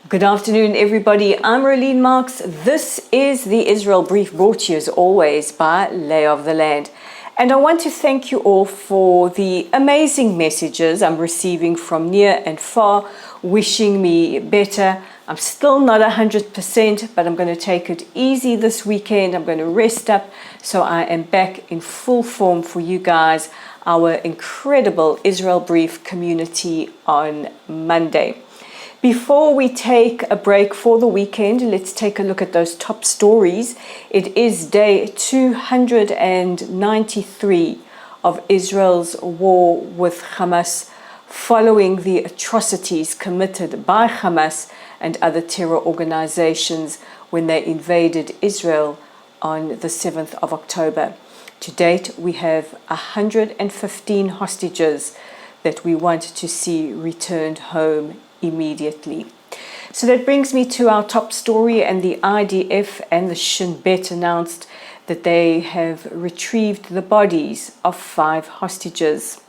Good afternoon, everybody. I'm Rolene Marks. This is the Israel Brief, brought to you as always by Lay of the Land. And I want to thank you all for the amazing messages I'm receiving from near and far, wishing me better. I'm still not 100%, but I'm going to take it easy this weekend. I'm going to rest up so I am back in full form for you guys, our incredible Israel Brief community on Monday. Before we take a break for the weekend, let's take a look at those top stories. It is day 293 of Israel's war with Hamas, following the atrocities committed by Hamas and other terror organizations when they invaded Israel on the 7th of October. To date, we have 115 hostages that we want to see returned home immediately. So that brings me to our top story, and the IDF and the Shin Bet announced that they have retrieved the bodies of 5 hostages.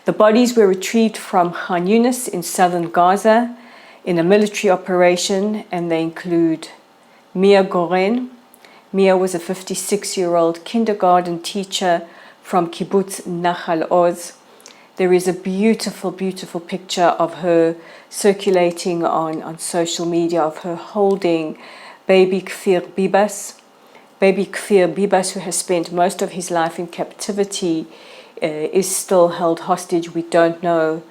The bodies were retrieved from Khan Yunis in southern Gaza in a military operation, and they include Mia Goren. Mia was a 56-year-old kindergarten teacher from Kibbutz Nachal Oz. There is a beautiful, beautiful picture of her circulating on social media of her holding baby Kfir Bibas. Baby Kfir Bibas, who has spent most of his life in captivity, is still held hostage. We don't know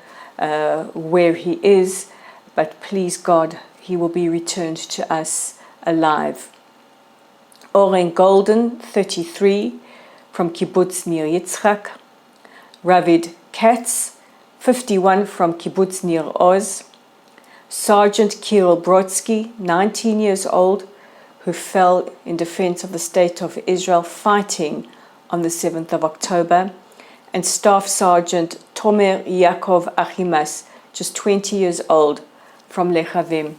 where he is, but please God, he will be returned to us alive. Oren Golden, 33, from Kibbutz Nir Yitzchak. Ravid Katz, 51, from Kibbutz Nir Oz. Sergeant Kirill Brodsky, 19 years old, who fell in defense of the State of Israel fighting on the 7th of October. And Staff Sergeant Tomer Yaakov Achimas, just 20 years old, from Lechavim.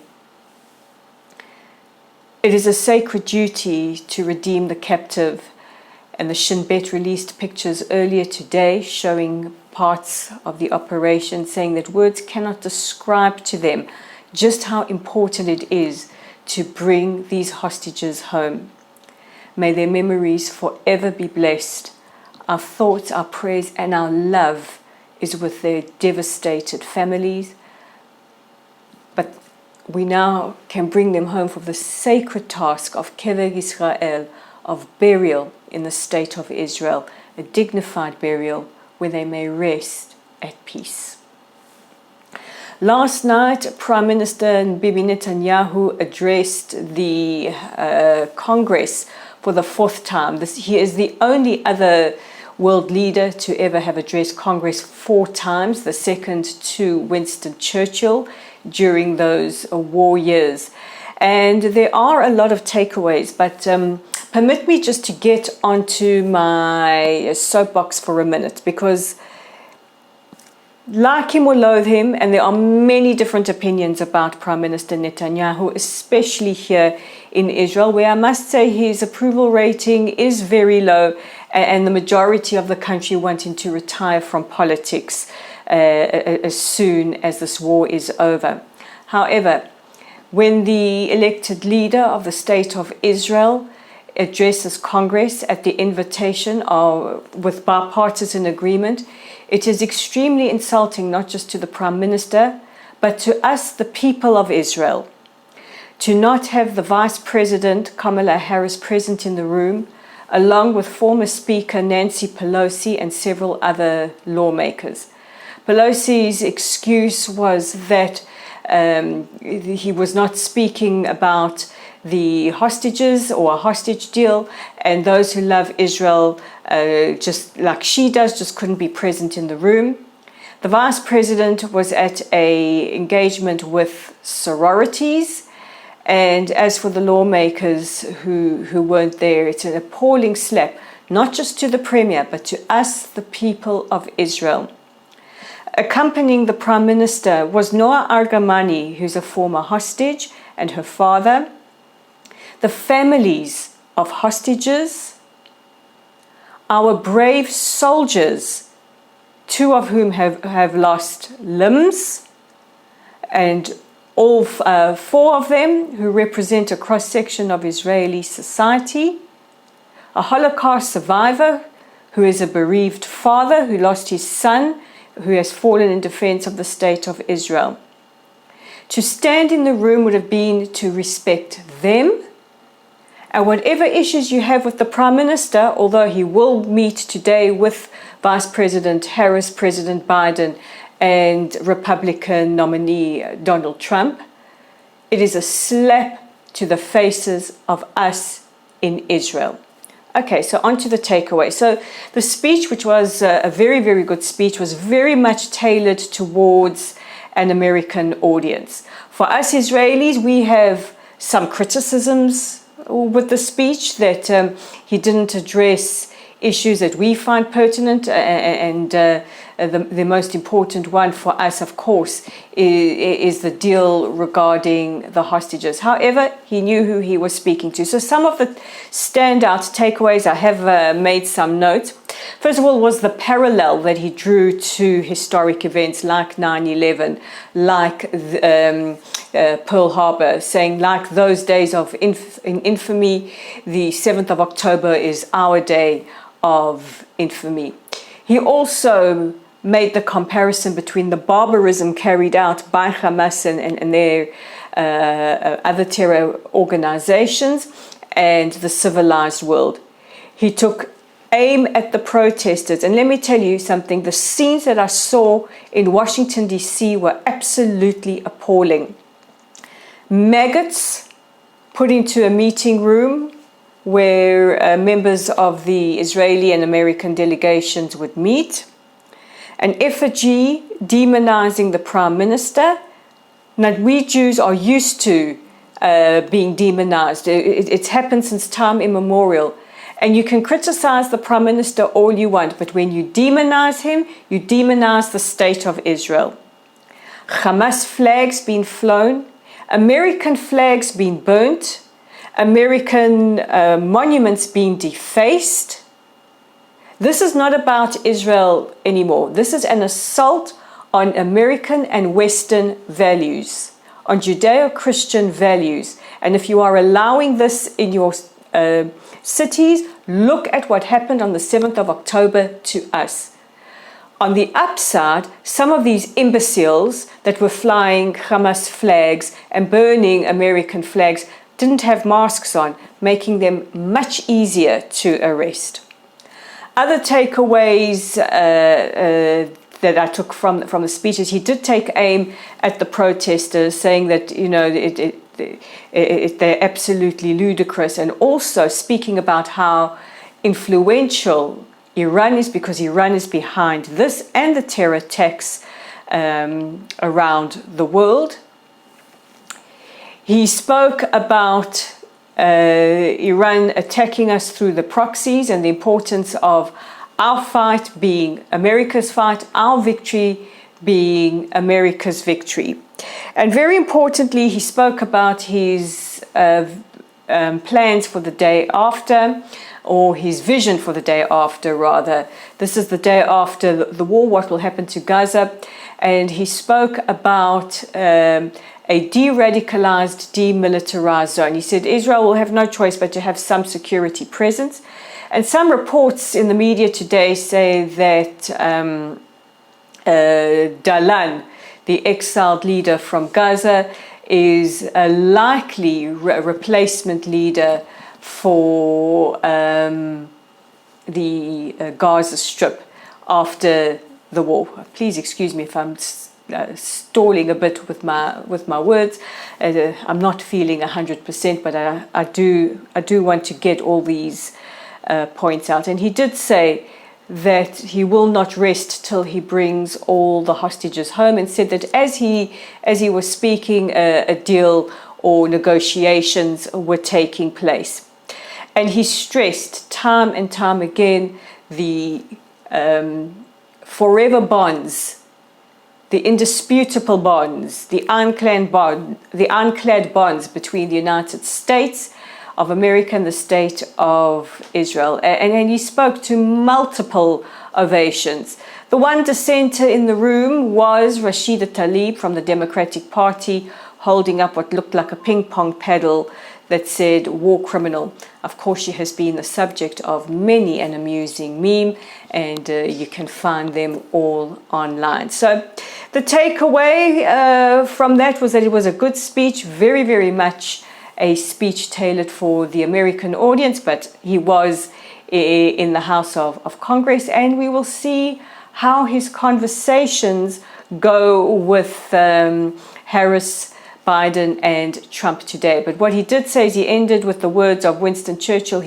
It is a sacred duty to redeem the captive, and the Shin Bet released pictures earlier today showing parts of the operation, saying that words cannot describe to them just how important it is to bring these hostages home. May their memories forever be blessed. Our thoughts, our prayers, and our love is with their devastated families. But we now can bring them home for the sacred task of Kever Yisrael, of burial in the State of Israel, a dignified burial where they may rest at peace. Last night, Prime Minister Bibi Netanyahu addressed the Congress for the 4th time. He is the only other world leader to ever have addressed Congress 4 times, the second to Winston Churchill during those war years. And there are a lot of takeaways, but permit me just to get onto my soapbox for a minute, because like him or loathe him, and there are many different opinions about Prime Minister Netanyahu, especially here in Israel, where I must say his approval rating is very low, and the majority of the country wanting to retire from politics as soon as this war is over. However, when the elected leader of the State of Israel addresses Congress at the invitation with bipartisan agreement, it is extremely insulting not just to the Prime Minister, but to us, the people of Israel, to not have the Vice President Kamala Harris present in the room, along with former Speaker Nancy Pelosi and several other lawmakers. Pelosi's excuse was that he was not speaking about the hostages or a hostage deal, and those who love Israel, just like she does, just couldn't be present in the room. The Vice President was at an engagement with sororities, and as for the lawmakers who weren't there, it's an appalling slap, not just to the Premier, but to us, the people of Israel. Accompanying the Prime Minister was Noa Argamani, who's a former hostage, and her father. The families of hostages, our brave soldiers, 2 of whom have lost limbs, and all four of them, who represent a cross-section of Israeli society. A Holocaust survivor who is a bereaved father who lost his son, who has fallen in defense of the state of Israel. To stand in the room would have been to respect them. And whatever issues you have with the Prime Minister, although he will meet today with Vice President Harris, President Biden, and Republican nominee Donald Trump, it is a slap to the faces of us in Israel. Okay, so on to the takeaway. So the speech, which was a very, very good speech, was very much tailored towards an American audience. For us Israelis, we have some criticisms with the speech, that he didn't address issues that we find pertinent, and the most important one for us, of course, is the deal regarding the hostages. However, he knew who he was speaking to. So some of the standout takeaways, I have made some notes. First of all, was the parallel that he drew to historic events like 9/11, like Pearl Harbor, saying like those days of infamy, the 7th of October is our day of infamy. He also made the comparison between the barbarism carried out by Hamas and their other terror organizations and the civilized world. He took aim at the protesters, and let me tell you something, the scenes that I saw in Washington DC were absolutely appalling. Maggots put into a meeting room where members of the Israeli and American delegations would meet. An effigy demonizing the Prime Minister. Now, we Jews are used to being demonized. It's happened since time immemorial. And you can criticize the Prime Minister all you want, but when you demonize him, you demonize the state of Israel. Hamas flags being flown, American flags being burnt, American monuments being defaced. This is not about Israel anymore. This is an assault on American and Western values, on Judeo-Christian values. And if you are allowing this in your cities, look at what happened on the 7th of October to us. On the upside, some of these imbeciles that were flying Hamas flags and burning American flags didn't have masks on, making them much easier to arrest. Other takeaways that I took from the speeches, he did take aim at the protesters, saying that, you know, they're absolutely ludicrous, and also speaking about how influential Iran is, because Iran is behind this and the terror attacks around the world. He spoke about Iran attacking us through the proxies and the importance of our fight being America's fight, our victory being America's victory. And very importantly, he spoke about his plans for the day after, or his vision for the day after, rather. This is the day after the war, what will happen to Gaza. And he spoke about a de-radicalized, demilitarized zone. He said Israel will have no choice but to have some security presence. And some reports in the media today say that Dalan, the exiled leader from Gaza, is a likely replacement leader for the Gaza Strip after the war. Please excuse me if I'm stalling a bit with my words. I'm not feeling 100%, but I do want to get all these points out. And he did say that he will not rest till he brings all the hostages home, and said that as he was speaking, a deal or negotiations were taking place. And he stressed time and time again the forever bonds, the indisputable bonds, the ironclad bonds between the United States of America and the state of Israel. And he spoke to multiple ovations. The one dissenter in the room was Rashida Tlaib from the Democratic Party, holding up what looked like a ping pong paddle that said war criminal. Of course, she has been the subject of many an amusing meme, and you can find them all online. So the takeaway from that was that it was a good speech, very, very much a speech tailored for the American audience, but he was in the House of Congress, and we will see how his conversations go with Harris, Biden and Trump today. But what he did say is he ended with the words of Winston Churchill.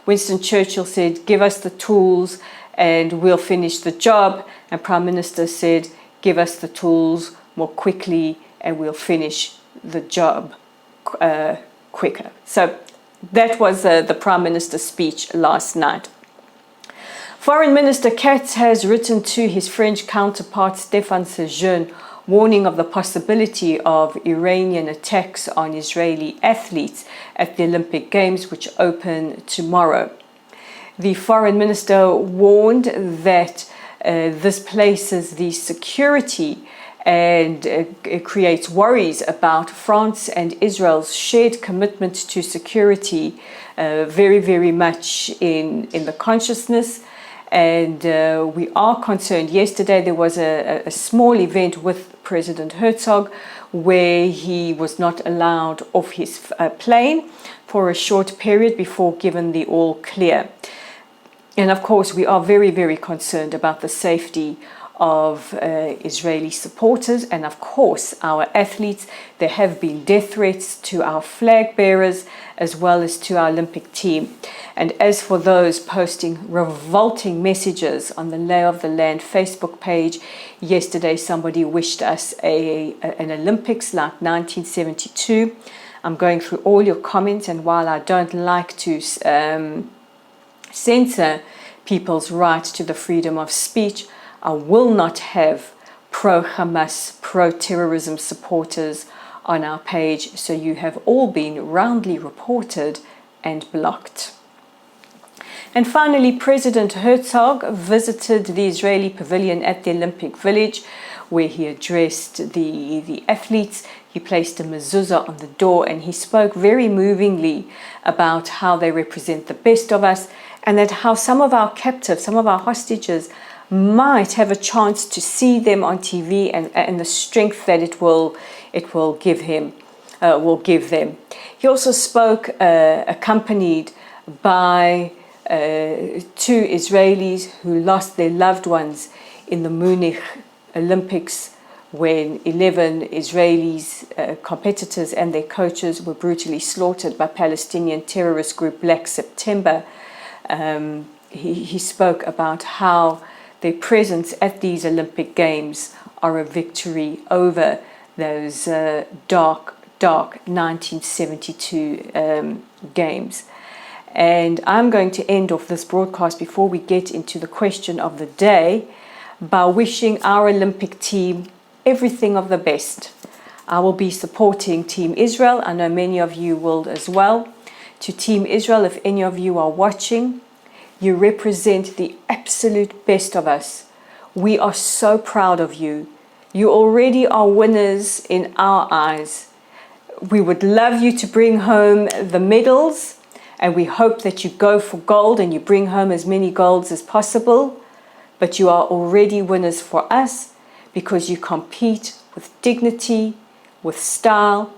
Winston Churchill said, give us the tools and we'll finish the job. And Prime Minister said, give us the tools more quickly and we'll finish the job quicker. So that was the Prime Minister's speech last night. Foreign Minister Katz has written to his French counterpart Stéphane Séjourné, warning of the possibility of Iranian attacks on Israeli athletes at the Olympic Games, which open tomorrow. The foreign minister warned that this places the security and it creates worries about France and Israel's shared commitment to security very, very much in the consciousness. And we are concerned. Yesterday there was a small event with President Herzog where he was not allowed off his plane for a short period before given the all clear. And of course we are very, very concerned about the safety of Israeli supporters and of course our athletes. There have been death threats to our flag bearers as well as to our Olympic team. And as for those posting revolting messages on the Lay of the Land Facebook page, yesterday somebody wished us an Olympics like 1972. I'm going through all your comments, and while I don't like to censor people's right to the freedom of speech, I will not have pro-Hamas, pro-terrorism supporters on our page, so you have all been roundly reported and blocked. And finally, President Herzog visited the Israeli pavilion at the Olympic Village, where he addressed the athletes. He placed a mezuzah on the door and he spoke very movingly about how they represent the best of us, and that how some of our captives, some of our hostages, might have a chance to see them on TV and the strength that it will give them. He also spoke accompanied by two Israelis who lost their loved ones in the Munich Olympics when 11 Israelis competitors and their coaches were brutally slaughtered by Palestinian terrorist group Black September. He spoke about how their presence at these Olympic Games are a victory over those dark 1972 games. And I'm going to end off this broadcast before we get into the question of the day by wishing our Olympic team everything of the best. I will be supporting Team Israel. I know many of you will as well. To Team Israel, if any of you are watching, you represent the absolute best of us. We are so proud of you. You already are winners in our eyes. We would love you to bring home the medals, and we hope that you go for gold and you bring home as many golds as possible. But you are already winners for us because you compete with dignity, with style,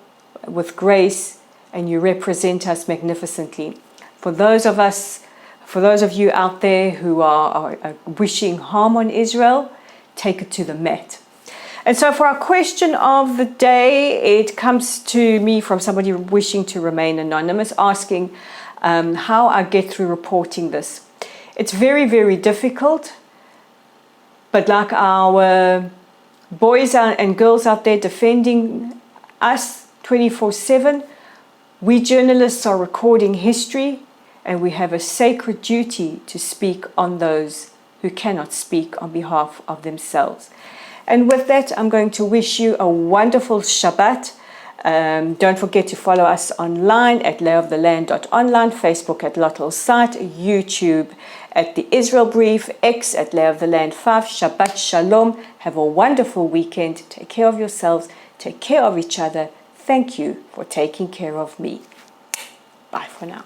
with grace, and you represent us magnificently. For those of you out there who are wishing harm on Israel, take it to the mat. And so for our question of the day, it comes to me from somebody wishing to remain anonymous, asking how I get through reporting this. It's very, very difficult, but like our boys and girls out there defending us 24/7, we journalists are recording history, and we have a sacred duty to speak on those who cannot speak on behalf of themselves. And with that, I'm going to wish you a wonderful Shabbat. Don't forget to follow us online at layoftheland.online, Facebook at Lottel's site, YouTube at the Israel Brief, X at Lay of the Land 5. Shabbat Shalom. Have a wonderful weekend. Take care of yourselves. Take care of each other. Thank you for taking care of me. Bye for now.